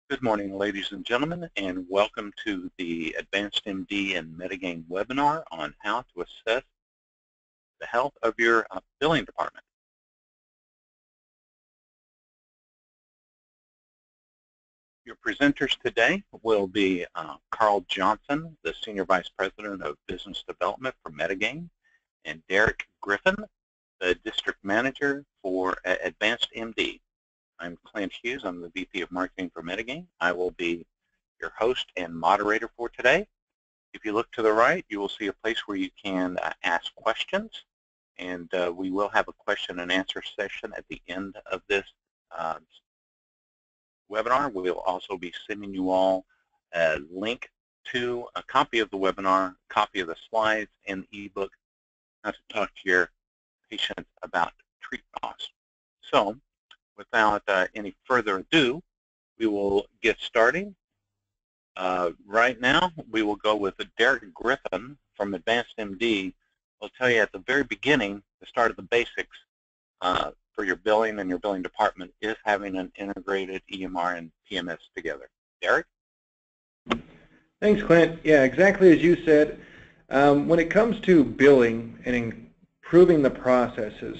Good morning, ladies and gentlemen, and welcome to the Advanced MD and Metagame webinar on how to assess the health of your billing department. Your presenters today will be Carl Johnson, the Senior Vice President of Business Development for Metagame, and Derek Griffin, the District Manager for Advanced MD. I'm Clint Hughes. I'm the VP of Marketing for Metagame. I will be your host and moderator for today. If you look to the right, you will see a place where you can ask questions, and we will have a question and answer session at the end of this webinar. We'll also be sending you all a link to a copy of the webinar, a copy of the slides, and the ebook, how to talk to your patient about treatment costs. So, without any further ado, we will get started. Right now, we will go with Derek Griffin from Advanced MD. We'll tell you at the very beginning, the start of the basics for your billing and your billing department is having an integrated EMR and PMS together. Derek? Thanks, Clint. Yeah, exactly as you said. When it comes to billing and improving the processes,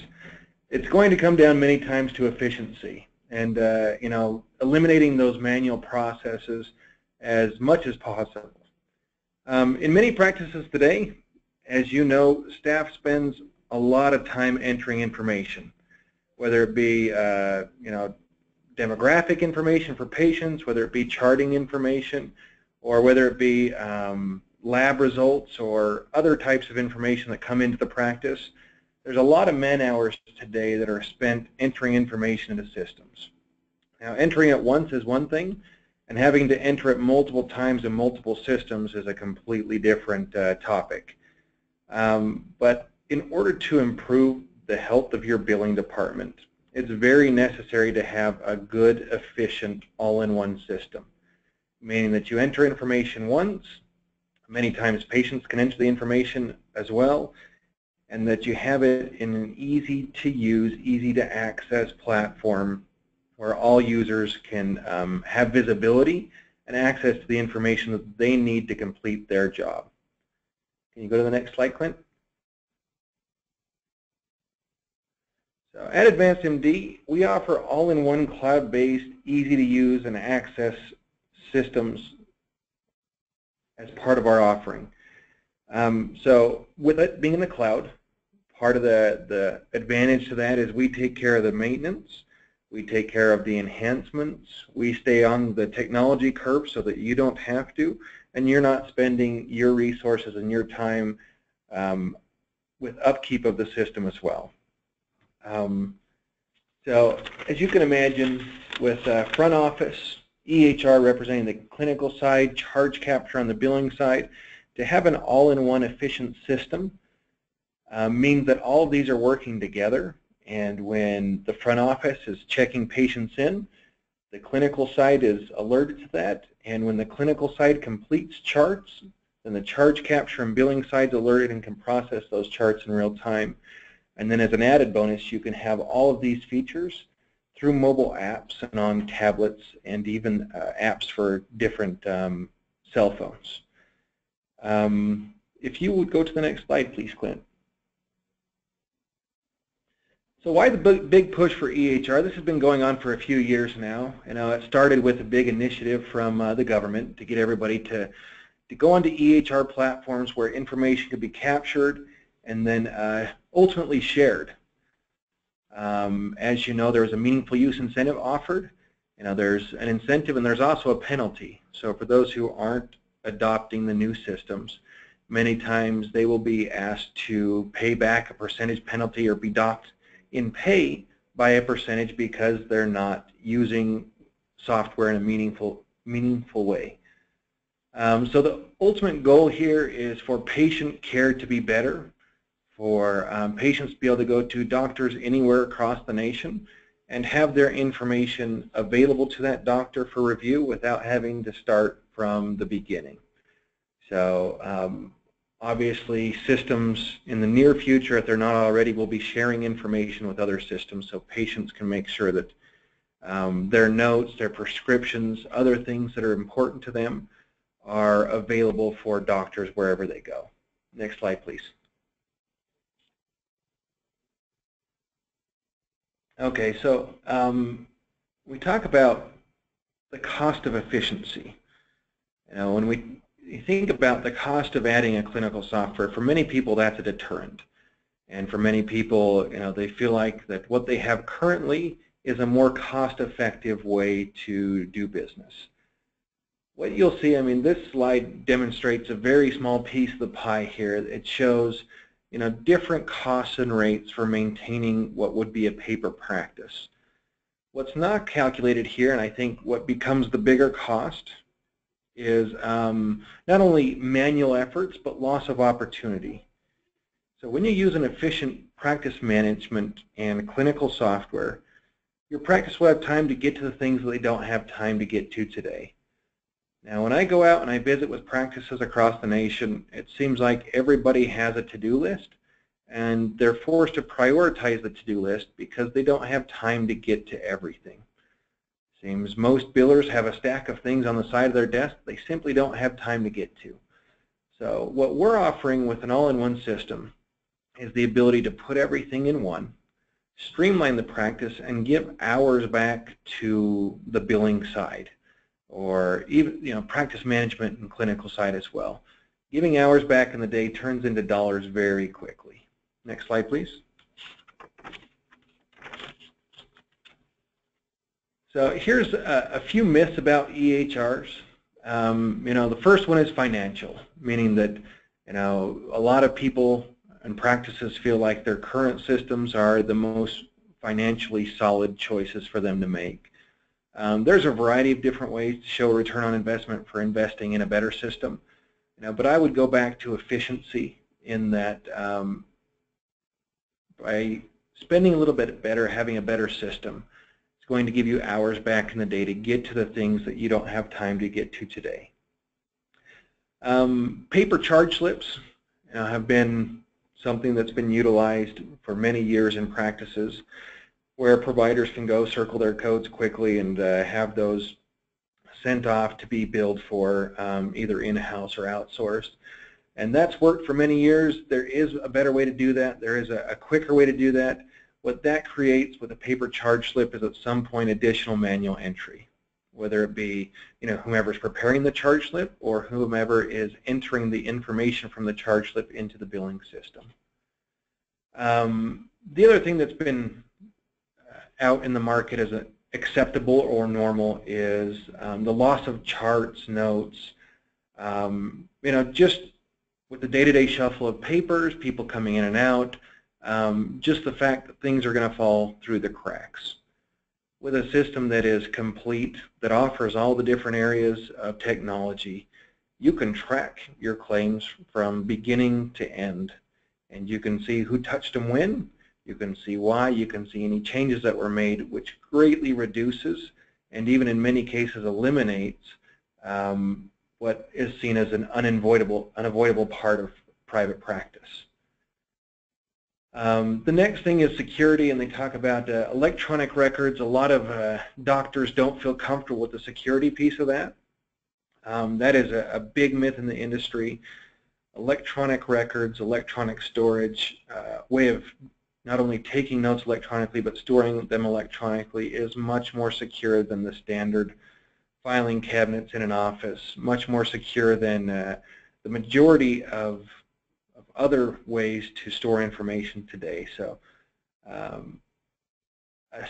it's going to come down many times to efficiency and eliminating those manual processes as much as possible. In many practices today, as you know, staff spends a lot of time entering information, whether it be demographic information for patients, whether it be charting information, or whether it be lab results or other types of information that come into the practice. There's a lot of man hours today that are spent entering information into systems. Now, entering it once is one thing, and having to enter it multiple times in multiple systems is a completely different topic. But in order to improve the health of your billing department, it's very necessary to have a good, efficient, all-in-one system, meaning that you enter information once, many times patients can enter the information as well, and that you have it in an easy-to-use, easy-to-access platform where all users can have visibility and access to the information that they need to complete their job. Can you go to the next slide, Clint? So at Advanced MD, we offer all-in-one cloud-based, easy-to-use and access systems as part of our offering. So with it being in the cloud, part of the advantage to that is we take care of the maintenance, we take care of the enhancements, we stay on the technology curve so that you don't have to, and you're not spending your resources and your time with upkeep of the system as well. So as you can imagine, with front office, EHR representing the clinical side, charge capture on the billing side, to have an all-in-one efficient system means that all of these are working together, and when the front office is checking patients in, the clinical side is alerted to that, and when the clinical side completes charts, then the charge capture and billing side is alerted and can process those charts in real time. And then as an added bonus, you can have all of these features through mobile apps and on tablets and even apps for different cell phones. If you would go to the next slide, please, Clint. So why the big push for EHR? This has been going on for a few years now. It started with a big initiative from the government to get everybody to go onto EHR platforms where information could be captured and then ultimately shared. As you know, there was a meaningful use incentive offered. There's an incentive and there's also a penalty. So for those who aren't adopting the new systems, many times they will be asked to pay back a percentage penalty or be docked in pay by a percentage because they're not using software in a meaningful way. So the ultimate goal here is for patient care to be better, for patients to be able to go to doctors anywhere across the nation and have their information available to that doctor for review without having to start from the beginning. So obviously systems in the near future, if they're not already, will be sharing information with other systems so patients can make sure that Their notes, their prescriptions, other things that are important to them are available for doctors wherever they go. Next slide, please. Okay, so we talk about the cost of efficiency. When we think about the cost of adding a clinical software, for many people that's a deterrent. And for many people, they feel like that what they have currently is a more cost-effective way to do business. What you'll see, this slide demonstrates a very small piece of the pie here. It shows, different costs and rates for maintaining what would be a paper practice. What's not calculated here, and I think what becomes the bigger cost, is not only manual efforts, but loss of opportunity. So when you use an efficient practice management and clinical software, your practice will have time to get to the things that they don't have time to get to today. Now, when I go out and I visit with practices across the nation, it seems like everybody has a to-do list, and they're forced to prioritize the to-do list because they don't have time to get to everything. Seems most billers have a stack of things on the side of their desk they simply don't have time to get to. So what we're offering with an all-in-one system is the ability to put everything in one, streamline the practice, and give hours back to the billing side, or even practice management and clinical side as well. Giving hours back in the day turns into dollars very quickly. Next slide, please. So here's a few myths about EHRs. The first one is financial, meaning that a lot of people and practices feel like their current systems are the most financially solid choices for them to make. There's a variety of different ways to show a return on investment for investing in a better system, but I would go back to efficiency in that by spending a little bit better, having a better system, it's going to give you hours back in the day to get to the things that you don't have time to get to today. Paper charge slips have been something that's been utilized for many years in practices where providers can go circle their codes quickly and have those sent off to be billed for either in-house or outsourced. And that's worked for many years. There is a better way to do that. There is a quicker way to do that. What that creates with a paper charge slip is at some point additional manual entry, whether it be whomever's preparing the charge slip or whomever is entering the information from the charge slip into the billing system. The other thing that's been out in the market as acceptable or normal is the loss of charts, notes, just with the day-to-day shuffle of papers, people coming in and out, just the fact that things are going to fall through the cracks. With a system that is complete, that offers all the different areas of technology, you can track your claims from beginning to end, and you can see who touched them when, you can see why, you can see any changes that were made, which greatly reduces and even in many cases eliminates what is seen as an unavoidable part of private practice. The next thing is security, and they talk about electronic records. A lot of doctors don't feel comfortable with the security piece of that. That is a big myth in the industry. Electronic records, electronic storage, way of not only taking notes electronically but storing them electronically is much more secure than the standard filing cabinets in an office, much more secure than the majority of other ways to store information today. So a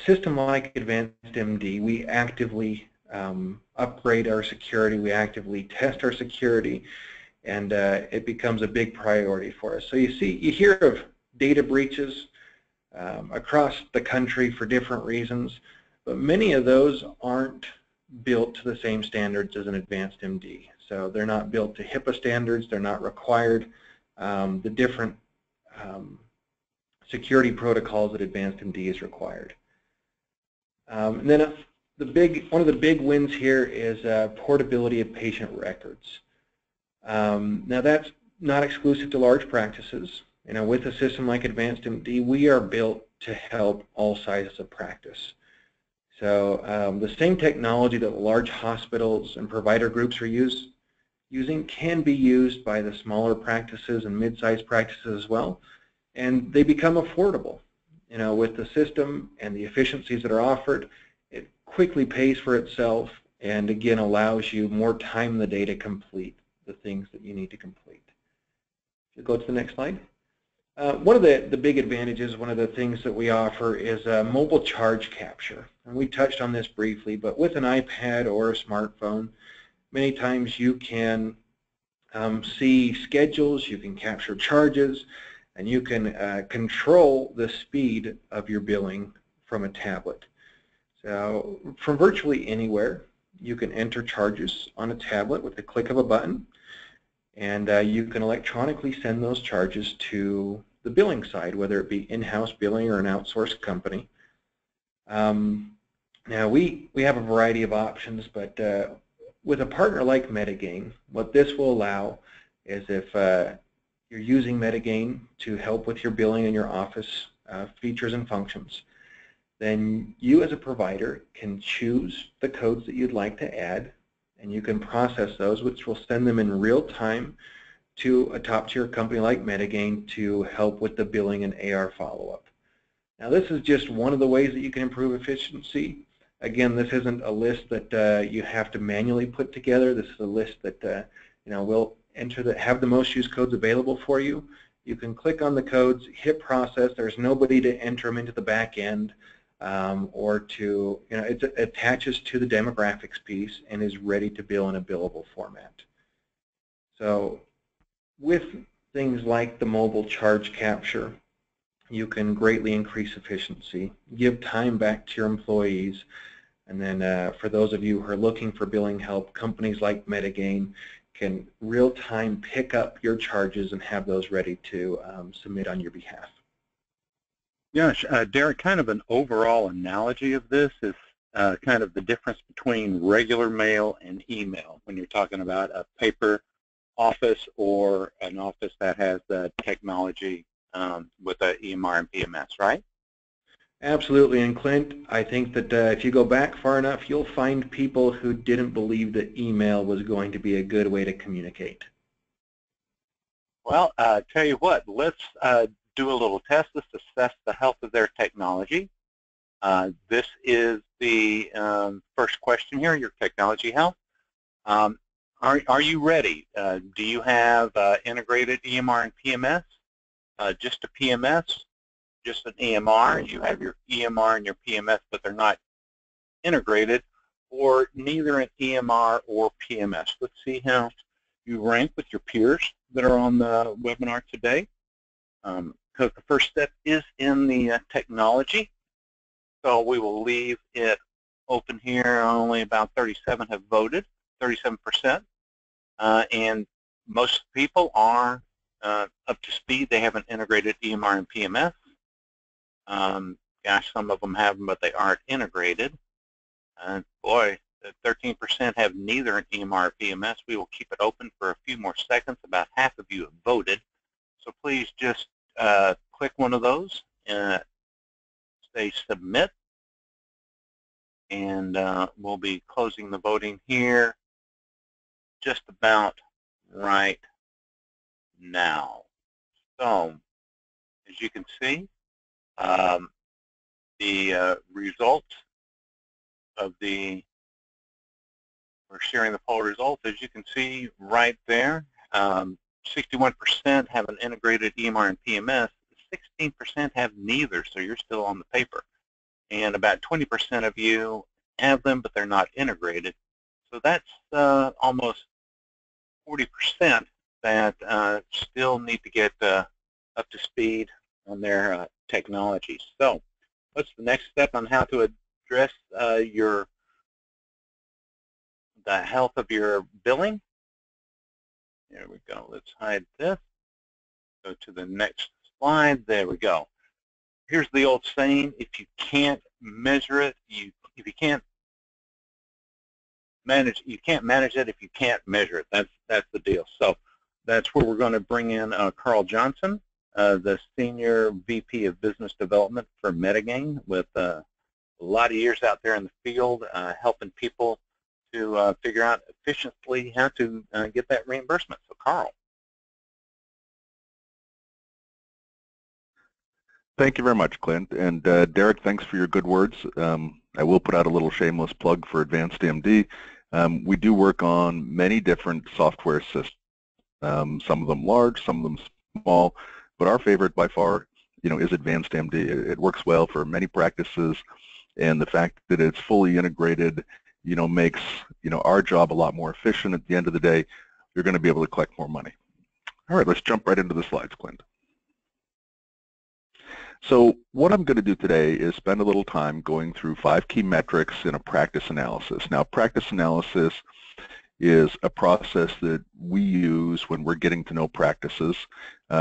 system like AdvancedMD, we actively upgrade our security, we actively test our security, and it becomes a big priority for us. So you hear of data breaches across the country for different reasons, but many of those aren't built to the same standards as an AdvancedMD. So they're not built to HIPAA standards, they're not required. The different security protocols that AdvancedMD is required. And then one of the big wins here is portability of patient records. Now that's not exclusive to large practices. With a system like AdvancedMD, we are built to help all sizes of practice. So the same technology that large hospitals and provider groups are using can be used by the smaller practices and mid-sized practices as well, and they become affordable. You know, with the system and the efficiencies that are offered, it quickly pays for itself and again allows you more time in the day to complete the things that you need to complete. If you go to the next slide. One of the big advantages, one of the things that we offer is mobile charge capture. And we touched on this briefly, but with an iPad or a smartphone, many times you can see schedules, you can capture charges, and you can control the speed of your billing from a tablet. So from virtually anywhere, you can enter charges on a tablet with the click of a button, and you can electronically send those charges to the billing side, whether it be in-house billing or an outsourced company. Now we have a variety of options, but with a partner like Metagain, what this will allow is if you're using Metagain to help with your billing and your office features and functions, then you as a provider can choose the codes that you'd like to add, and you can process those, which will send them in real time to a top-tier company like Metagain to help with the billing and AR follow-up. Now this is just one of the ways that you can improve efficiency. Again, this isn't a list that you have to manually put together. This is a list that you know, will have the most used codes available for you. You can click on the codes, hit process. There's nobody to enter them into the back end or to, you know, it attaches to the demographics piece and is ready to bill in a billable format. So with things like the mobile charge capture, you can greatly increase efficiency, give time back to your employees, and then for those of you who are looking for billing help, companies like Metagain can real-time pick up your charges and have those ready to submit on your behalf. Yeah, Derek, kind of an overall analogy of this is kind of the difference between regular mail and email when you're talking about a paper office or an office that has the technology with the EMR and PMS, right? Absolutely, and Clint, I think that if you go back far enough, you'll find people who didn't believe that email was going to be a good way to communicate. Well, tell you what, let's do a little test. Let's assess the health of their technology. This is the first question here, your technology health. Are you ready? Do you have integrated EMR and PMS? Just a PMS? Just an EMR? You have your EMR and your PMS, but they're not integrated, or neither an EMR or PMS. Let's see how you rank with your peers that are on the webinar today. Because the first step is in the technology. So we will leave it open here. Only about 37 have voted, 37%. And most people are up to speed. They have an integrated EMR and PMS. Gosh, some of them have them, but they aren't integrated. Boy, 13% have neither an EMR or PMS. We will keep it open for a few more seconds. About half of you have voted. So please just click one of those and say submit. And we'll be closing the voting here just about right now. So, as you can see, the results of we're sharing the poll results, as you can see right there, 61% have an integrated EMR and PMS, 16% have neither, so you're still on the paper. And about 20% of you have them, but they're not integrated. So that's almost 40% that still need to get up to speed on their technology. So what's the next step on how to address the health of your billing? There we go. Let's hide this. Go to the next slide. There we go. Here's the old saying: if you can't measure it, if you can't manage it if you can't measure it. That's the deal. So that's where we're going to bring in Carl Johnson, the Senior VP of Business Development for Metagain, with a lot of years out there in the field helping people to figure out efficiently how to get that reimbursement. So Carl. Thank you very much, Clint. And Derek, thanks for your good words. I will put out a little shameless plug for Advanced MD. We do work on many different software systems, some of them large, some of them small, but our favorite by far, is Advanced MD. It works well for many practices, and the fact that it's fully integrated, makes, our job a lot more efficient. At the end of the day, you're going to be able to collect more money. All right, let's jump right into the slides, Clint. So what I'm going to do today is spend a little time going through 5 key metrics in a practice analysis. Now, practice analysis is a process that we use when we're getting to know practices.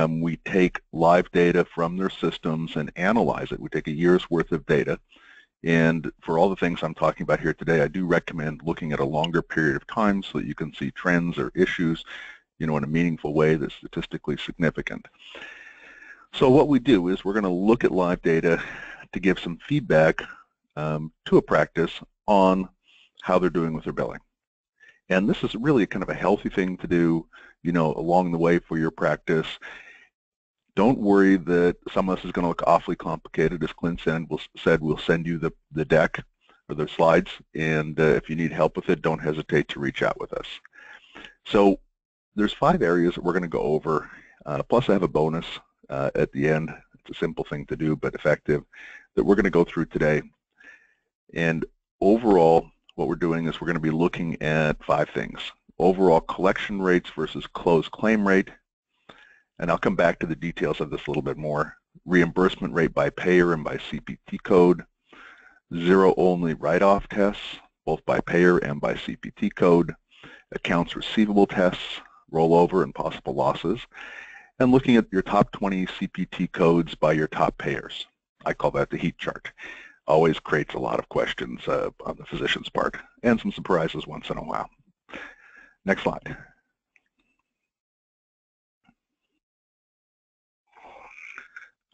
We take live data from their systems and analyze it. We take a year's worth of data. And for all the things I'm talking about here today, I do recommend looking at a longer period of time so that you can see trends or issues, in a meaningful way that's statistically significant. So what we do is we're going to look at live data to give some feedback to a practice on how they're doing with their billing. And this is really kind of a healthy thing to do, along the way for your practice. Don't worry that some of this is going to look awfully complicated. As Clint said, we'll send you the deck or the slides, and if you need help with it, don't hesitate to reach out with us. So there's 5 areas that we're going to go over, plus I have a bonus at the end. It's a simple thing to do, but effective, that we're going to go through today. And overall, what we're doing is we're going to be looking at 5 things. Overall collection rates versus closed claim rate, and I'll come back to the details of this a little bit more. Reimbursement rate by payer and by CPT code, zero-only write-off tests, both by payer and by CPT code, accounts receivable tests, rollover and possible losses, and looking at your top 20 CPT codes by your top payers. I call that the heat chart. Always creates a lot of questions on the physician's part, and some surprises once in a while. Next slide.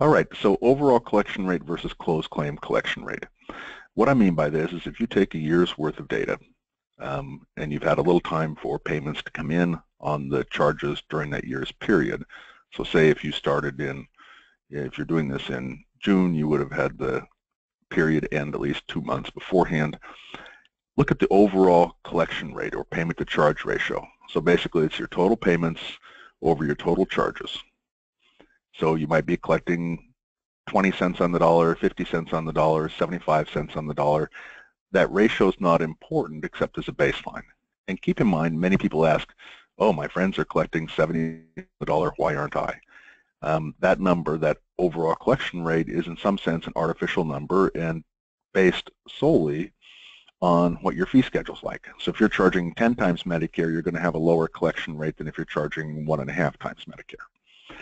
All right, so overall collection rate versus closed claim collection rate. What I mean by this is if you take a year's worth of data and you've had a little time for payments to come in on the charges during that year's period. So say if you started if you're doing this in June, you would have had the period end at least 2 months beforehand. Look at the overall collection rate or payment to charge ratio. So basically it's your total payments over your total charges. So you might be collecting 20 cents on the dollar, 50 cents on the dollar, 75 cents on the dollar. That ratio is not important except as a baseline. And keep in mind, many people ask, oh, my friends are collecting $70, why aren't I? That number, that overall collection rate, is in some sense an artificial number and based solely on what your fee schedule is like. So if you're charging 10 times Medicare, you're going to have a lower collection rate than if you're charging 1.5 times Medicare.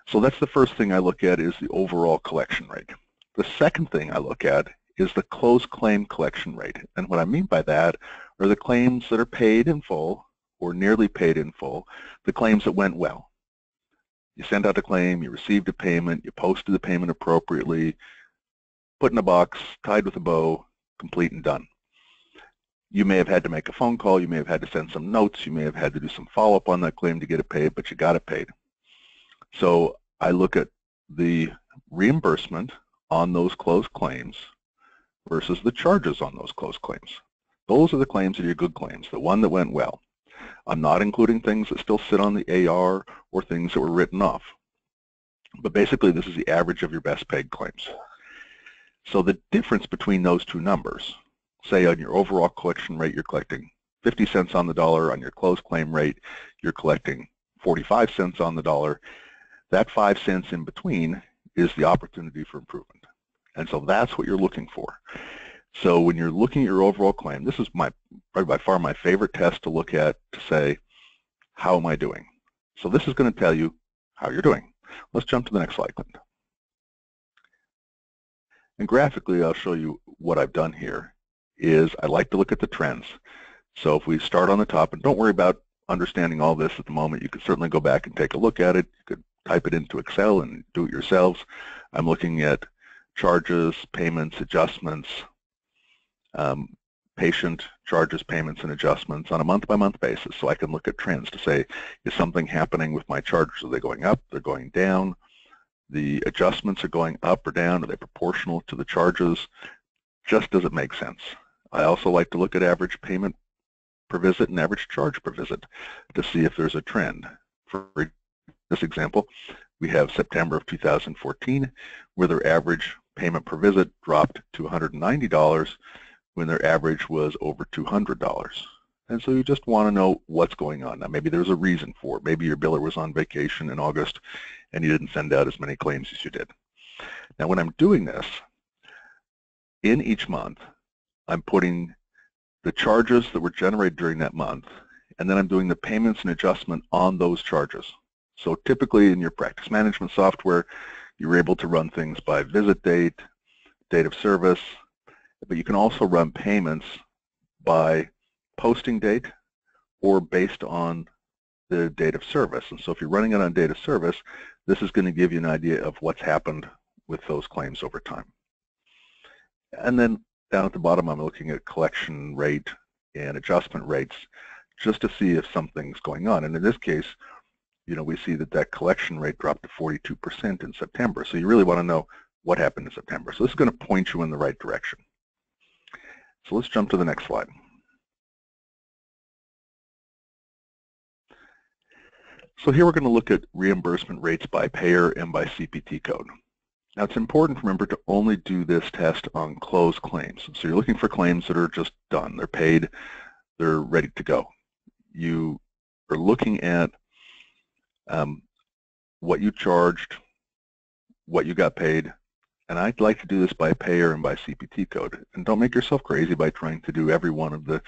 So that's the first thing I look at, is the overall collection rate. The second thing I look at is the closed claim collection rate. And what I mean by that are the claims that are paid in full or nearly paid in full, the claims that went well. You sent out a claim, you received a payment, you posted the payment appropriately, put in a box, tied with a bow, complete and done. You may have had to make a phone call, you may have had to send some notes, you may have had to do some follow-up on that claim to get it paid, but you got it paid. So I look at the reimbursement on those closed claims versus the charges on those closed claims. Those are the claims that are your good claims, the one that went well. I'm not including things that still sit on the AR or things that were written off. But basically, this is the average of your best paid claims. So the difference between those two numbers, say on your overall collection rate, you're collecting 50 cents on the dollar. On your closed claim rate, you're collecting 45 cents on the dollar. That 5 cents in between is the opportunity for improvement. And so that's what you're looking for. So when you're looking at your overall claim, this is probably by far my favorite test to look at to say, how am I doing? So this is going to tell you how you're doing. Let's jump to the next slide, Clint. And graphically, I'll show you what I've done here is I like to look at the trends. So if we start on the top, and don't worry about understanding all this at the moment, you could certainly go back and take a look at it. You could type it into Excel and do it yourselves. I'm looking at charges, payments, adjustments, patient charges, payments, and adjustments on a month-by-month basis, so I can look at trends to say, is something happening with my charges? Are they going up? They're going down? The adjustments are going up or down? Are they proportional to the charges? Just does it make sense? I also like to look at average payment per visit and average charge per visit to see if there's a trend. For this example, we have September of 2014, where their average payment per visit dropped to $190 when their average was over $200. And so you just want to know what's going on. Now maybe there's a reason for it. Maybe your biller was on vacation in August and you didn't send out as many claims as you did. Now when I'm doing this, in each month, I'm putting the charges that were generated during that month, and then I'm doing the payments and adjustment on those charges. So typically in your practice management software, you're able to run things by visit date, date of service, but you can also run payments by posting date or based on the date of service. And so if you're running it on date of service, this is going to give you an idea of what's happened with those claims over time. And then down at the bottom, I'm looking at collection rate and adjustment rates just to see if something's going on. And in this case, you know, we see that that collection rate dropped to 42% in September. So you really want to know what happened in September. So this is going to point you in the right direction. So let's jump to the next slide. So here we're going to look at reimbursement rates by payer and by CPT code. Now it's important to remember to only do this test on closed claims. So you're looking for claims that are just done. They're paid. They're ready to go. You are looking at what you charged, what you got paid, and I'd like to do this by payer and by CPT code. And don't make yourself crazy by trying to do every one of the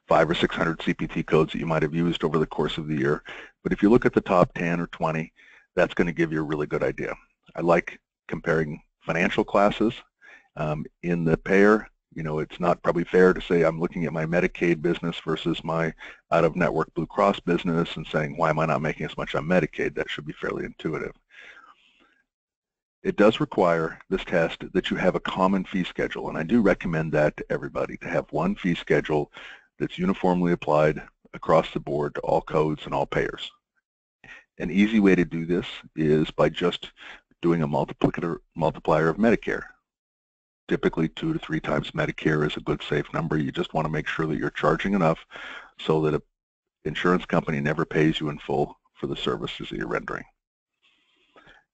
500 or 600 CPT codes that you might have used over the course of the year. But if you look at the top 10 or 20, that's going to give you a really good idea. I like comparing financial classes. In the payer, you know, it's not probably fair to say I'm looking at my Medicaid business versus my out-of-network Blue Cross business and saying, why am I not making as much on Medicaid? That should be fairly intuitive. It does require, this test, that you have a common fee schedule, and I do recommend that to everybody, to have one fee schedule that's uniformly applied across the board to all codes and all payers. An easy way to do this is by just doing a multiplier of Medicare. Typically 2 to 3 times Medicare is a good safe number. You just want to make sure that you're charging enough so that an insurance company never pays you in full for the services that you're rendering.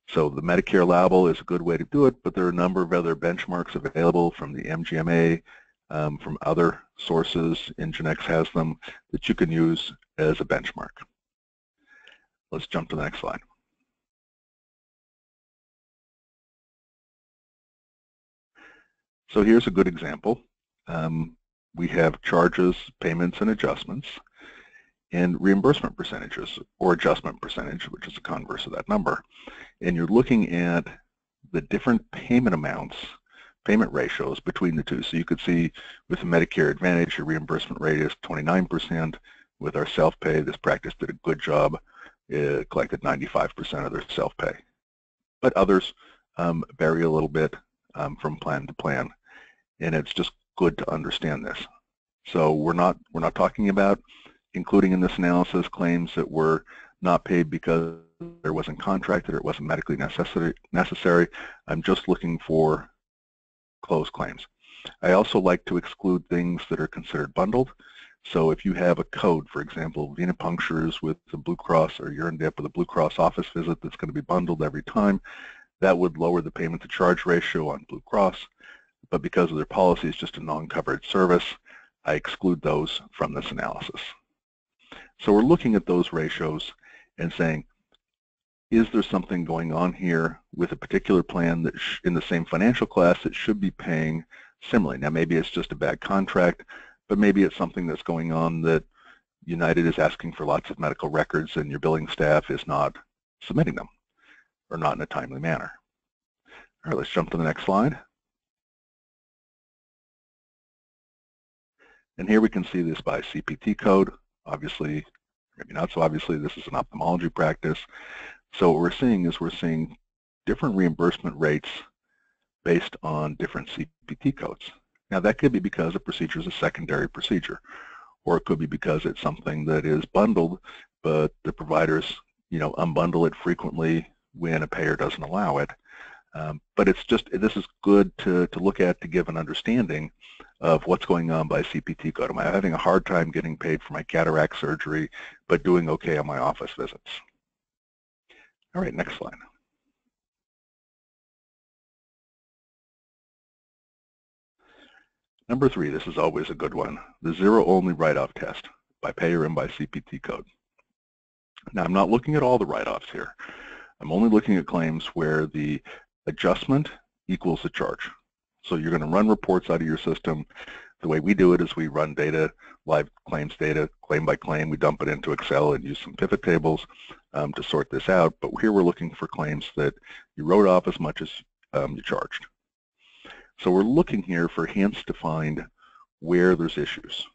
So the Medicare allowable is a good way to do it, but there are a number of other benchmarks available from the MGMA, from other sources. Ingenex has them that you can use as a benchmark. Let's jump to the next slide. So here's a good example. We have charges, payments, and adjustments, and reimbursement percentages, or adjustment percentage, which is the converse of that number. And you're looking at the different payment amounts, payment ratios between the two. So you could see with the Medicare Advantage, your reimbursement rate is 29%. With our self-pay, this practice did a good job. It collected 95% of their self-pay. But others vary a little bit from plan to plan, and it's just good to understand this. So we're not talking about including in this analysis claims that were not paid because there wasn't contracted or it wasn't medically necessary. I'm just looking for closed claims. I also like to exclude things that are considered bundled. So if you have a code, for example, venipunctures with the Blue Cross or urine dip with a Blue Cross office visit that's going to be bundled every time, that would lower the payment to charge ratio on Blue Cross. But because of their policy, it's just a non-covered service, I exclude those from this analysis. So we're looking at those ratios and saying, is there something going on here with a particular plan that in the same financial class that should be paying similarly? Now maybe it's just a bad contract, but maybe it's something that's going on that United is asking for lots of medical records and your billing staff is not submitting them or not in a timely manner. All right, let's jump to the next slide. And here we can see this by CPT code. Obviously, maybe not so obviously, this is an ophthalmology practice. So what we're seeing is we're seeing different reimbursement rates based on different CPT codes. Now that could be because a procedure is a secondary procedure, or it could be because it's something that is bundled, but the providers, unbundle it frequently when a payer doesn't allow it. But this is good to look at to give an understanding of what's going on by CPT code. Am I having a hard time getting paid for my cataract surgery, but doing okay on my office visits? All right, next slide. Number 3, this is always a good one, the zero-only write-off test by payer and by CPT code. Now, I'm not looking at all the write-offs here. I'm only looking at claims where the adjustment equals the charge. So you're going to run reports out of your system. The way we do it is we run data, live claims data, claim by claim. We dump it into Excel and use some pivot tables to sort this out. But here we're looking for claims that you wrote off as much as you charged. So we're looking here for hints to find where there's issues.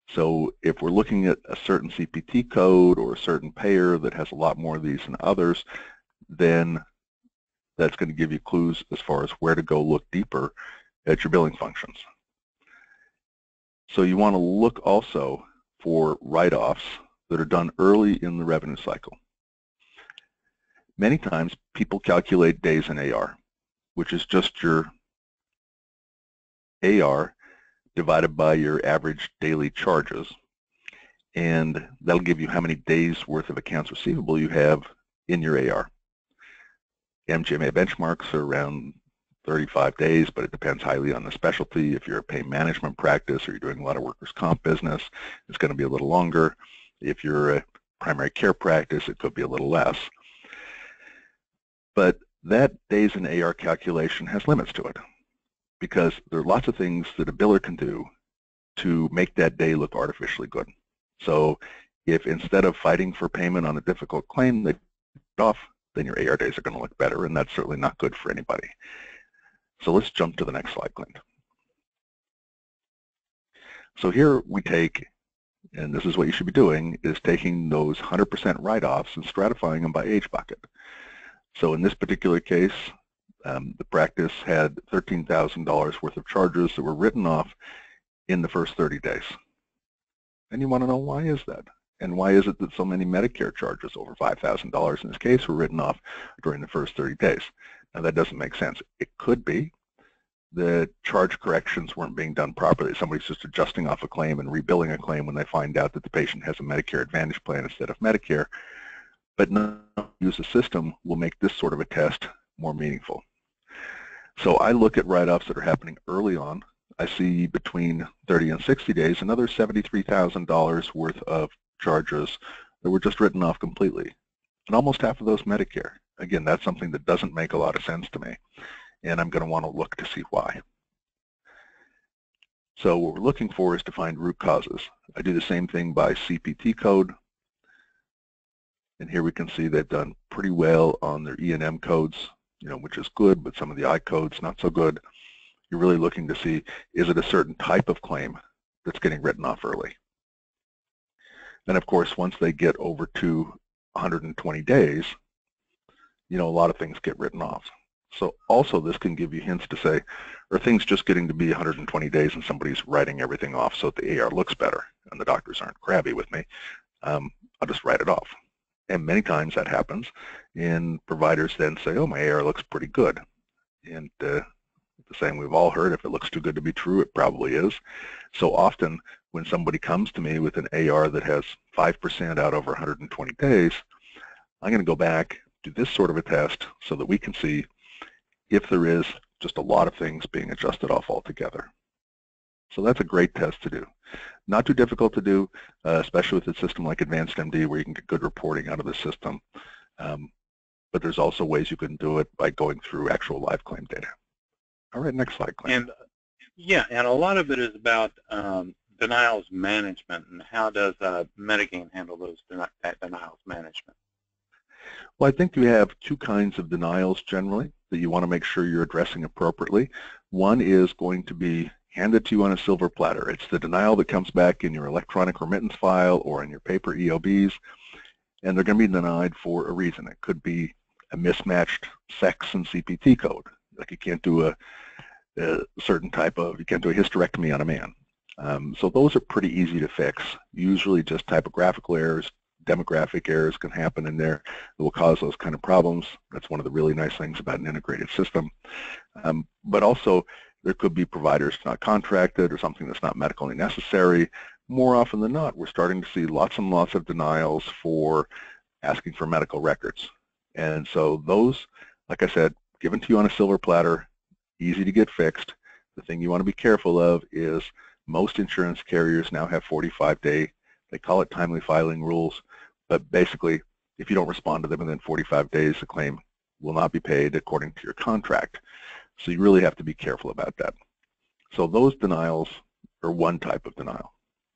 So if we're looking at a certain CPT code or a certain payer that has a lot more of these than others, then that's going to give you clues as far as where to go look deeper at your billing functions. So you want to look also for write-offs that are done early in the revenue cycle. Many times people calculate days in AR, which is just your AR divided by your average daily charges, and that'll give you how many days worth of accounts receivable you have in your AR. MGMA benchmarks are around 35 days, but it depends highly on the specialty. If you're a pain management practice or you're doing a lot of workers' comp business, it's going to be a little longer. If you're a primary care practice, it could be a little less. But that days in AR calculation has limits to it, because there are lots of things that a biller can do to make that day look artificially good. So if instead of fighting for payment on a difficult claim, they off, then your AR days are going to look better, and that's certainly not good for anybody. So let's jump to the next slide, Clint. So here we take, and this is what you should be doing, is taking those 100% write-offs and stratifying them by age bucket. So in this particular case, the practice had $13,000 worth of charges that were written off in the first 30 days. And you want to know, why is that? And why is it that so many Medicare charges, over $5,000 in this case, were written off during the first 30 days? Now that doesn't make sense. It could be the charge corrections weren't being done properly. Somebody's just adjusting off a claim and rebilling a claim when they find out that the patient has a Medicare Advantage plan instead of Medicare. But no use of system will make this sort of a test more meaningful. So I look at write-offs that are happening early on. I see between 30 and 60 days another $73,000 worth of charges that were just written off completely, and almost half of those Medicare. Again, that's something that doesn't make a lot of sense to me, and I'm going to want to look to see why. So what we're looking for is to find root causes. I do the same thing by CPT code, and here we can see they've done pretty well on their E&M codes, which is good, but some of the I codes not so good. You're really looking to see, is it a certain type of claim that's getting written off early? And of course, once they get over to 120 days, a lot of things get written off. So also this can give you hints to say, are things just getting to be 120 days and somebody's writing everything off so that the AR looks better and the doctors aren't crabby with me? I'll just write it off. And many times that happens, and providers then say, oh, my AR looks pretty good. And the saying we've all heard, if it looks too good to be true, it probably is. So often when somebody comes to me with an AR that has 5% out over 120 days, I'm going to go back, do this sort of a test so that we can see if there is just a lot of things being adjusted off altogether. So that's a great test to do. Not too difficult to do, especially with a system like Advanced MD where you can get good reporting out of the system. But there's also ways you can do it by going through actual live claim data. All right, next slide, Clint. And yeah, and a lot of it is about denials management, and how does Medicaid handle those denials management? Well, I think you have two kinds of denials generally that you want to make sure you're addressing appropriately. One is going to be handed to you on a silver platter. It's the denial that comes back in your electronic remittance file or in your paper EOBs, and they're going to be denied for a reason. It could be a mismatched sex and CPT code. Like you can't do a certain type of, you can't do a hysterectomy on a man. So those are pretty easy to fix. Usually just typographical errors, demographic errors can happen in there that will cause those kind of problems. That's one of the really nice things about an integrated system. But also there could be providers not contracted or something that's not medically necessary. More often than not, we're starting to see lots and lots of denials for asking for medical records. And so those, like I said, given to you on a silver platter, easy to get fixed. The thing you want to be careful of is most insurance carriers now have 45-day, they call it timely filing rules, but basically if you don't respond to them within 45 days, the claim will not be paid according to your contract. So you really have to be careful about that. So those denials are one type of denial.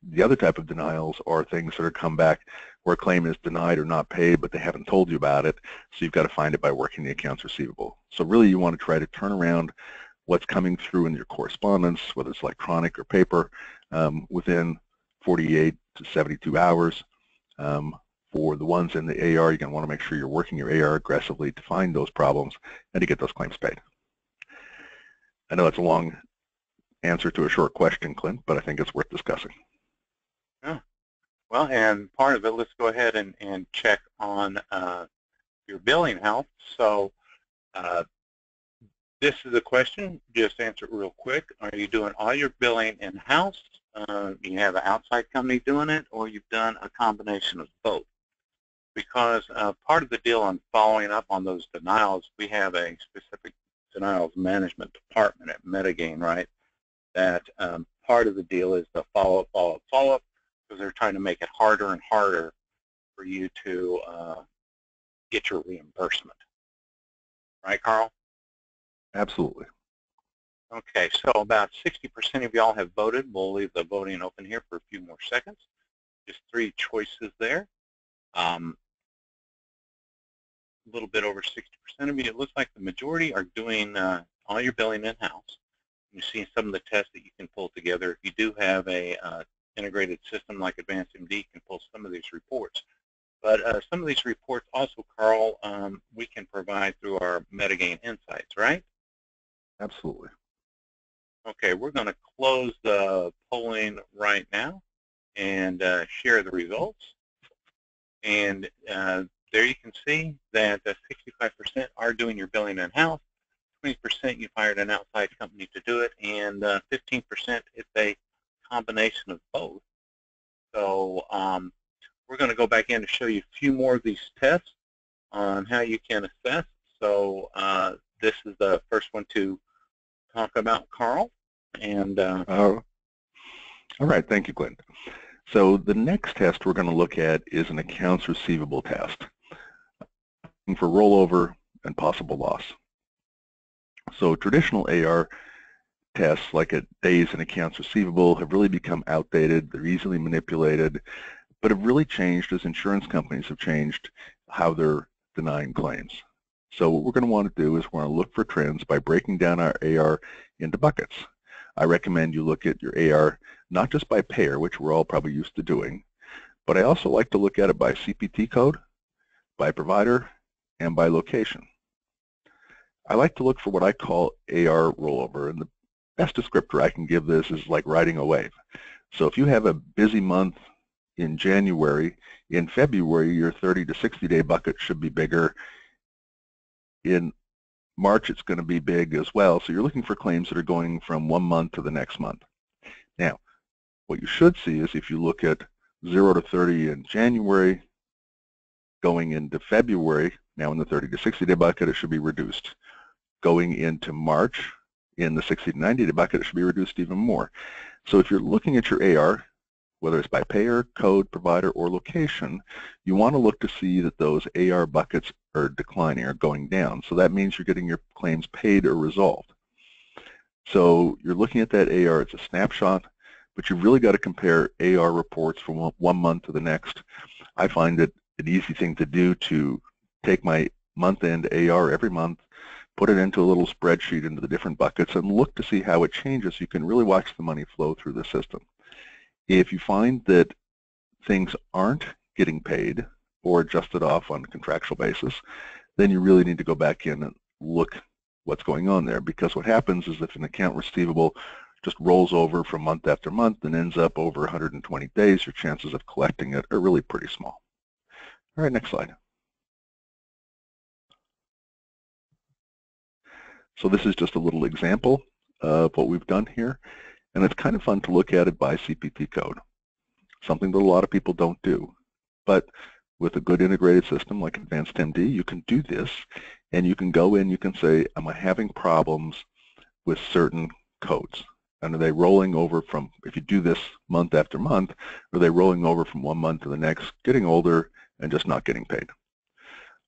The other type of denials are things that are come back where a claim is denied or not paid, but they haven't told you about it, so you've got to find it by working the accounts receivable. So really you want to try to turn around what's coming through in your correspondence, whether it's electronic or paper, within 48 to 72 hours. For the ones in the AR, you're going to want to make sure you're working your AR aggressively to find those problems and to get those claims paid. I know that's a long answer to a short question, Clint, but I think it's worth discussing. Yeah. Well, and part of it, let's go ahead and check on your billing health. So this is a question, just answer it real quick. Are you doing all your billing in-house? You have an outside company doing it, or you've done a combination of both? Because part of the deal on following up on those denials, we have a specific denials management department at Metagain, right? That part of the deal is the follow-up, because they're trying to make it harder and harder for you to get your reimbursement. Right, Carl? Absolutely. Okay, so about 60% of y'all have voted. We'll leave the voting open here for a few more seconds. Just 3 choices there. A little bit over 60% of you. It looks like the majority are doing all your billing in-house. You see some of the tests that you can pull together. If you do have a integrated system like AdvancedMD, you can pull some of these reports. But some of these reports also, Carl, we can provide through our Metagain Insights, right? Absolutely. Okay, we're going to close the polling right now and share the results. And there you can see that 65% are doing your billing in-house, 20% you've hired an outside company to do it, and 15% it's a combination of both. So we're going to go back in to show you a few more of these tests on how you can assess. So this is the first one to talk about, Carl. And all right, thank you, Clint. So the next test we're going to look at is an accounts receivable test for rollover and possible loss. So traditional AR tests like at days in accounts receivable have really become outdated. They're easily manipulated, but have really changed as insurance companies have changed how they're denying claims. So what we're going to want to do is we're going to look for trends by breaking down our AR into buckets. I recommend you look at your AR not just by payer, which we're all probably used to doing, but I also like to look at it by CPT code, by provider, and by location. I like to look for what I call AR rollover, and the best descriptor I can give this is like riding a wave. So if you have a busy month in January, in February your 30 to 60-day bucket should be bigger. In March it's going to be big as well, so you're looking for claims that are going from one month to the next month. Now, what you should see is if you look at 0 to 30 in January, going into February, now in the 30 to 60-day bucket it should be reduced. Going into March, in the 60 to 90-day bucket it should be reduced even more. So if you're looking at your AR, whether it's by payer, code, provider, or location, you want to look to see that those AR buckets are declining or going down. So that means you're getting your claims paid or resolved. So you're looking at that AR, it's a snapshot, but you've really got to compare AR reports from one month to the next. I find it an easy thing to do to take my month-end AR every month, put it into a little spreadsheet into the different buckets, and look to see how it changes. You can really watch the money flow through the system. If you find that things aren't getting paid or adjusted off on a contractual basis, then you really need to go back in and look what's going on there, because what happens is if an account receivable just rolls over from month after month and ends up over 120 days, your chances of collecting it are really pretty small. All right, next slide. So this is just a little example of what we've done here, and it's kind of fun to look at it by CPT code, something that a lot of people don't do. But with a good integrated system like Advanced MD, you can do this, and you can go in, you can say, am I having problems with certain codes? And are they rolling over from, if you do this month after month, are they rolling over from one month to the next, getting older, and just not getting paid?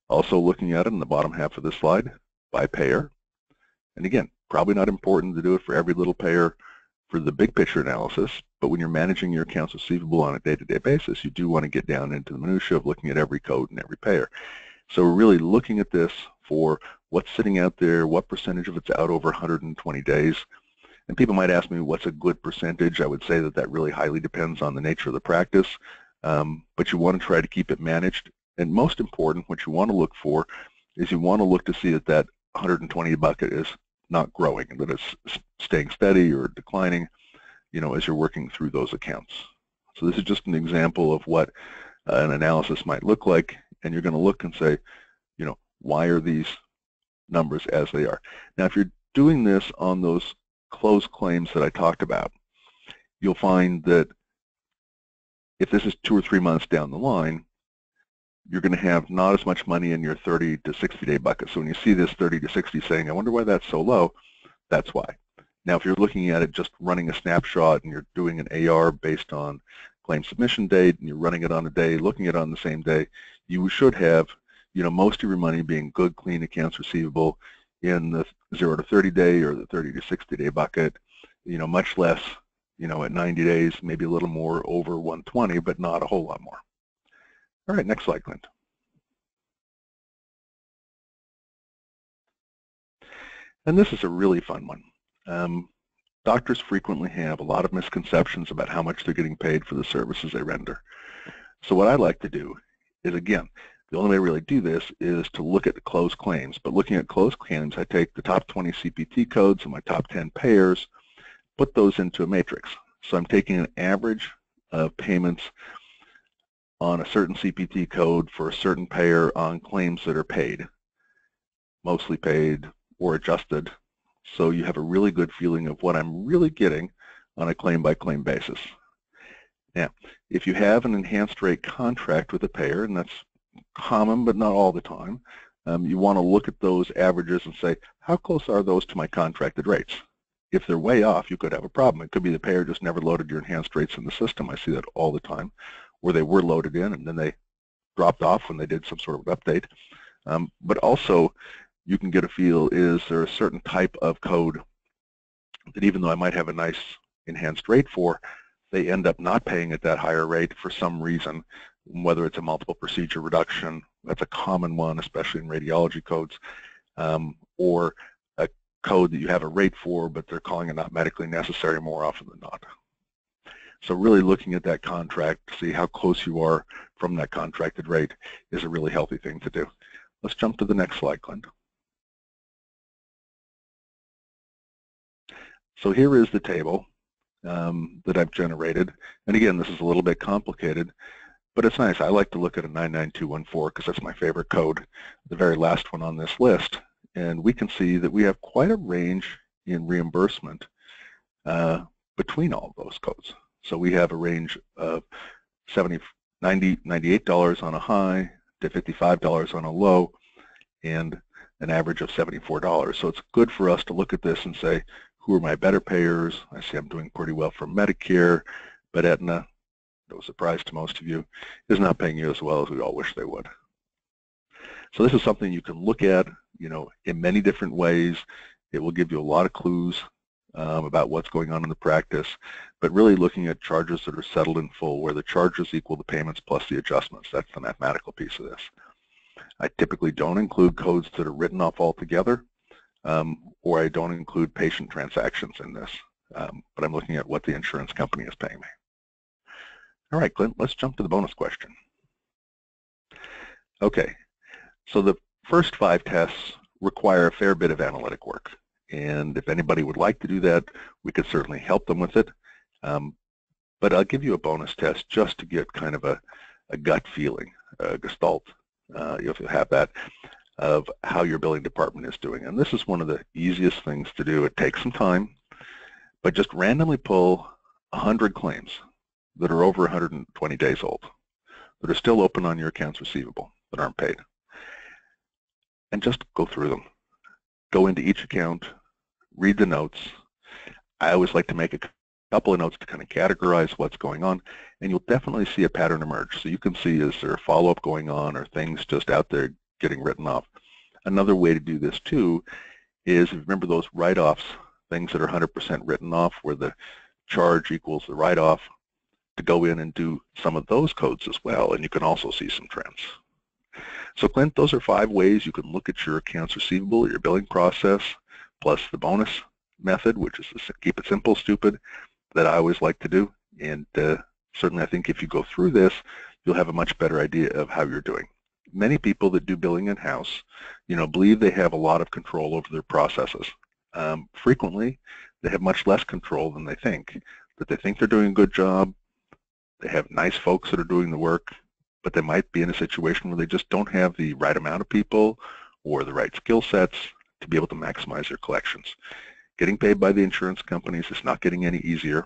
Also looking at it in the bottom half of this slide, by payer. And again, probably not important to do it for every little payer for the big picture analysis, but when you're managing your accounts receivable on a day-to-day basis, you do want to get down into the minutia of looking at every code and every payer. So we're really looking at this for what's sitting out there, what percentage of it's out over 120 days. And people might ask me, what's a good percentage? I would say that that really highly depends on the nature of the practice, but you want to try to keep it managed. And most important, what you want to look for is you want to look to see that that 120 bucket is not growing and that it's staying steady or declining, you know, as you're working through those accounts. So this is just an example of what an analysis might look like, and you're going to look and say, you know, why are these numbers as they are? Now, if you're doing this on those closed claims that I talked about, you'll find that if this is 2 or 3 months down the line, you're going to have not as much money in your 30 to 60 day bucket. So when you see this 30 to 60 saying, I wonder why that's so low, that's why. Now, if you're looking at it just running a snapshot and you're doing an AR based on claim submission date and you're running it on a day, looking at it on the same day, you should have, you know, most of your money being good, clean accounts receivable in the 0 to 30 day or the 30 to 60 day bucket, you know, much less, you know, at 90 days, maybe a little more over 120, but not a whole lot more. All right, next slide, Clint. And this is a really fun one. Doctors frequently have a lot of misconceptions about how much they're getting paid for the services they render. So what I like to do is, again, the only way to really do this is to look at the closed claims. But looking at closed claims, I take the top 20 CPT codes and my top 10 payers, put those into a matrix. So I'm taking an average of payments on a certain CPT code for a certain payer on claims that are paid, mostly paid or adjusted, so you have a really good feeling of what I'm really getting on a claim-by-claim basis. Now, if you have an enhanced rate contract with a payer, and that's common but not all the time, you want to look at those averages and say, how close are those to my contracted rates? If they're way off, you could have a problem. It could be the payer just never loaded your enhanced rates in the system. I see that all the time, where they were loaded in and then they dropped off when they did some sort of update. But also, you can get a feel, is there a certain type of code that even though I might have a nice enhanced rate for, they end up not paying at that higher rate for some reason, whether it's a multiple procedure reduction, that's a common one, especially in radiology codes, or a code that you have a rate for, but they're calling it not medically necessary more often than not. So really looking at that contract to see how close you are from that contracted rate is a really healthy thing to do. Let's jump to the next slide, Clint. So here is the table that I've generated. And again, this is a little bit complicated, but it's nice. I like to look at a 99214 because that's my favorite code, the very last one on this list. And we can see that we have quite a range in reimbursement between all of those codes. So we have a range of $98 on a high to $55 on a low, and an average of $74. So it's good for us to look at this and say, who are my better payers? I see I'm doing pretty well for Medicare, but Aetna, no surprise to most of you, is not paying you as well as we all wish they would. So this is something you can look at, you know, in many different ways. It will give you a lot of clues about what's going on in the practice, but really looking at charges that are settled in full, where the charges equal the payments plus the adjustments. That's the mathematical piece of this. I typically don't include codes that are written off altogether, or I don't include patient transactions in this, but I'm looking at what the insurance company is paying me. All right, Clint, let's jump to the bonus question. Okay, so the first 5 tests require a fair bit of analytic work. And if anybody would like to do that, we could certainly help them with it. But I'll give you a bonus test just to get kind of a gut feeling, a gestalt, if you have that, of how your billing department is doing. And this is one of the easiest things to do. It takes some time, but just randomly pull 100 claims that are over 120 days old, that are still open on your accounts receivable, that aren't paid. And just go through them. Go into each account, read the notes. I always like to make a couple of notes to kind of categorize what's going on, and you'll definitely see a pattern emerge. So you can see, is there a follow-up going on, or things just out there getting written off? Another way to do this too is, if you remember those write-offs, things that are 100% written off, where the charge equals the write-off, to go in and do some of those codes as well, and you can also see some trends. So Clint, those are 5 ways you can look at your accounts receivable, your billing process, plus the bonus method, which is keep it simple, stupid, that I always like to do. And certainly I think if you go through this, you'll have a much better idea of how you're doing. Many people that do billing in-house, believe they have a lot of control over their processes. Frequently, they have much less control than they think. That they think they're doing a good job, they have nice folks that are doing the work, but they might be in a situation where they just don't have the right amount of people or the right skill sets to be able to maximize their collections. Getting paid by the insurance companies is not getting any easier.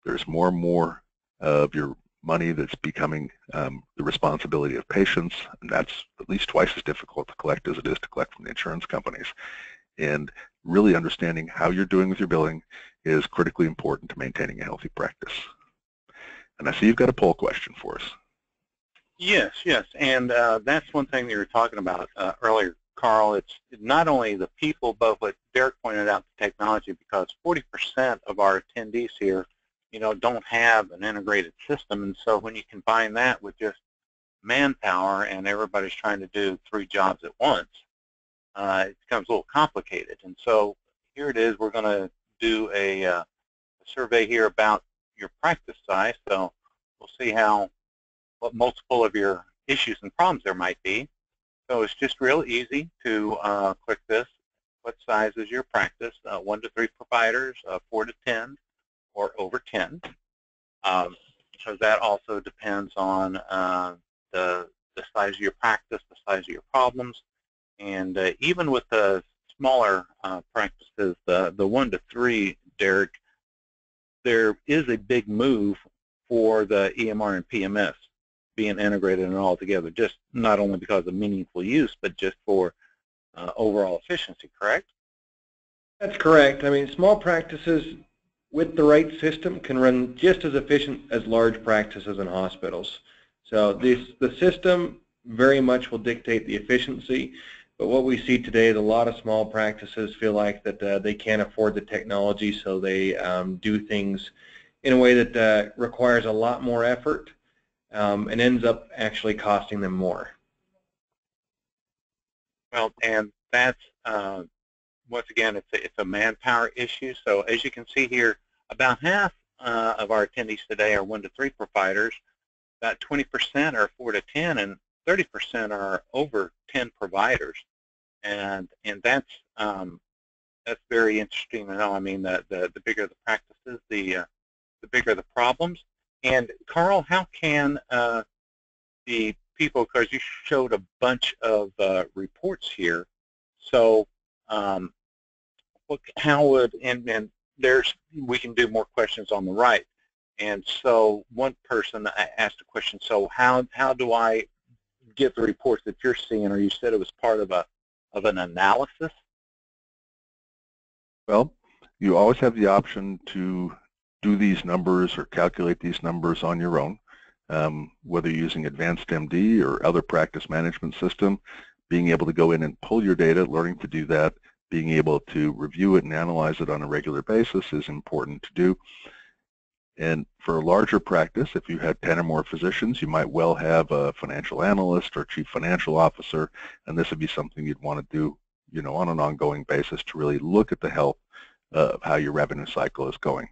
There's more and more of your money that's becoming the responsibility of patients, and that's at least twice as difficult to collect as it is to collect from the insurance companies. And really understanding how you're doing with your billing is critically important to maintaining a healthy practice. And I see you've got a poll question for us. Yes, and that's one thing that you were talking about earlier, Carl. It's not only the people, but what Derek pointed out, the technology, because 40% of our attendees here, don't have an integrated system, and so when you combine that with just manpower and everybody's trying to do 3 jobs at once, it becomes a little complicated. And so here it is. We're going to do a survey here about your practice size. So we'll see what multiple of your issues and problems there might be. So it's just real easy to click this. What size is your practice? 1 to 3 providers, 4 to 10, or over 10. So that also depends on the size of your practice, the size of your problems, and even with the smaller practices, the 1 to 3, Derek, there is a big move for the EMR and PMS being integrated and all together, just not only because of meaningful use, but just for overall efficiency, correct? That's correct. I mean, small practices with the right system can run just as efficient as large practices and hospitals. So the system very much will dictate the efficiency, but what we see today is a lot of small practices feel like that they can't afford the technology, so they do things in a way that requires a lot more effort and ends up actually costing them more. Well, and that's, once again, it's a manpower issue. So as you can see here, about half of our attendees today are 1 to 3 providers, about 20% are 4 to 10, and 30% are over 10 providers. And that's very interesting to know. I mean, the bigger the practices, the bigger the problems. And Carl, how can the people, because you showed a bunch of reports here, so how would, and we can do more questions on the right. And so one person asked a question, so how do I get the reports that you're seeing, or you said it was part of an analysis? Well, you always have the option to do these numbers or calculate these numbers on your own, whether you're using Advanced MD or other practice management system. Being able to go in and pull your data, learning to do that, being able to review it and analyze it on a regular basis is important to do. And for a larger practice, if you had 10 or more physicians, you might well have a financial analyst or chief financial officer, and this would be something you'd want to do, on an ongoing basis to really look at the health of how your revenue cycle is going.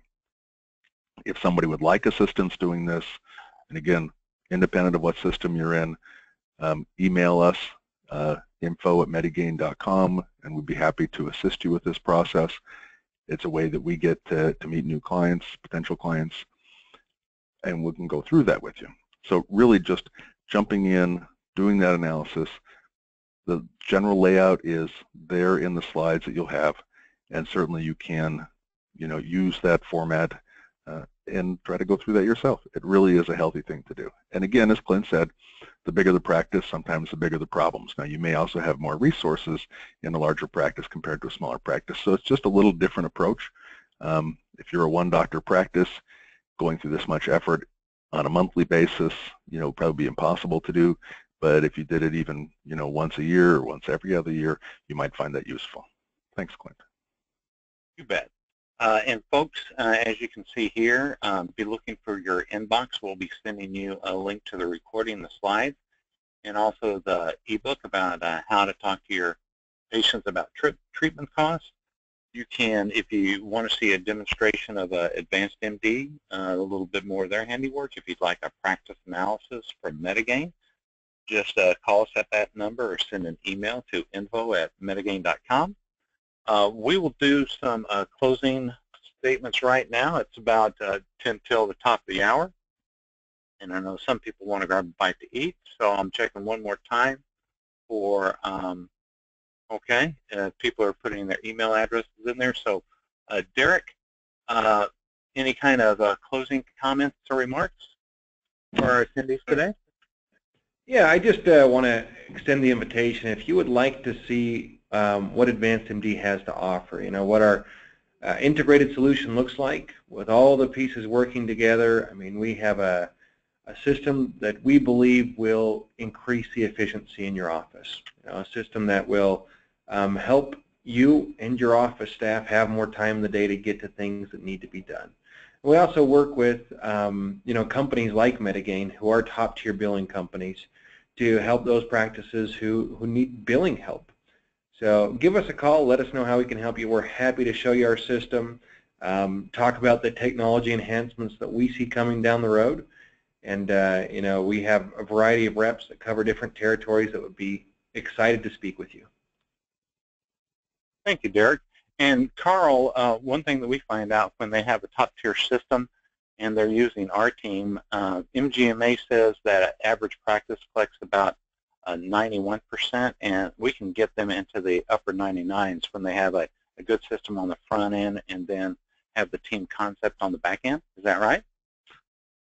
If somebody would like assistance doing this, and again, independent of what system you're in, email us. info@medigain.com, and we'd be happy to assist you with this process. It's a way that we get to meet new clients, potential clients, and we can go through that with you. So really just jumping in, doing that analysis. The general layout is there in the slides that you'll have, and certainly you can, use that format and try to go through that yourself. It really is a healthy thing to do. And again, as Clint said, the bigger the practice, sometimes the bigger the problems. Now, you may also have more resources in a larger practice compared to a smaller practice, so it's just a little different approach. If you're a one-doctor practice, going through this much effort on a monthly basis, probably be impossible to do. But if you did it even, once a year or once every other year, you might find that useful. Thanks, Clint. You bet. And folks, as you can see here, be looking for your inbox. We'll be sending you a link to the recording, the slides, and also the ebook about how to talk to your patients about treatment costs. You can, if you want to see a demonstration of Advanced MD, a little bit more of their handiwork, if you'd like a practice analysis from Medigain, just call us at that number or send an email to info@medigain.com. We will do some closing statements right now. It's about 10 till the top of the hour. And I know some people want to grab a bite to eat, so I'm checking one more time for, okay, people are putting their email addresses in there. So Derek, any kind of closing comments or remarks for our attendees today? Yeah, I just want to extend the invitation. If you would like to see what Advanced MD has to offer, what our integrated solution looks like with all the pieces working together. I mean, we have a system that we believe will increase the efficiency in your office. A system that will help you and your office staff have more time in the day to get to things that need to be done. We also work with companies like Medigain, who are top-tier billing companies, to help those practices who need billing help. So give us a call, let us know how we can help you. We're happy to show you our system, talk about the technology enhancements that we see coming down the road. And we have a variety of reps that cover different territories that would be excited to speak with you. Thank you, Derek. And Carl, one thing that we find out when they have a top-tier system and they're using our team, MGMA says that an average practice collects about 91%, and we can get them into the upper 99s when they have a good system on the front end and then have the team concept on the back end. Is that right?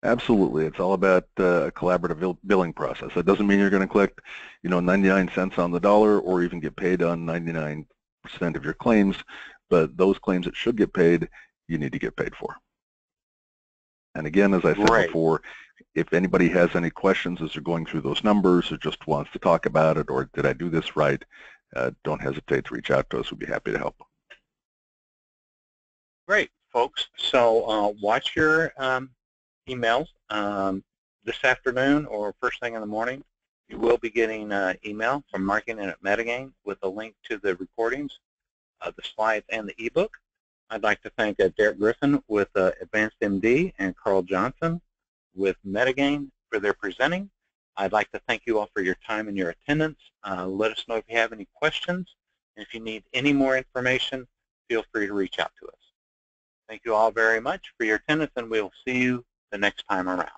Absolutely. It's all about a collaborative billing process. That doesn't mean you're going to collect, 99 cents on the dollar or even get paid on 99% of your claims, but those claims that should get paid, you need to get paid for. And again, as I said before, if anybody has any questions as they're going through those numbers or just wants to talk about it, or did I do this right, don't hesitate to reach out to us. We'd be happy to help. Great, folks. So watch your emails this afternoon or first thing in the morning. You will be getting an email from Marketing at Medigain with a link to the recordings, the slides, and the ebook. I'd like to thank Derek Griffin with Advanced MD and Carl Johnson with Medigain for their presenting. I'd like to thank you all for your time and your attendance. Let us know if you have any questions. And if you need any more information, feel free to reach out to us. Thank you all very much for your attendance, and we'll see you the next time around.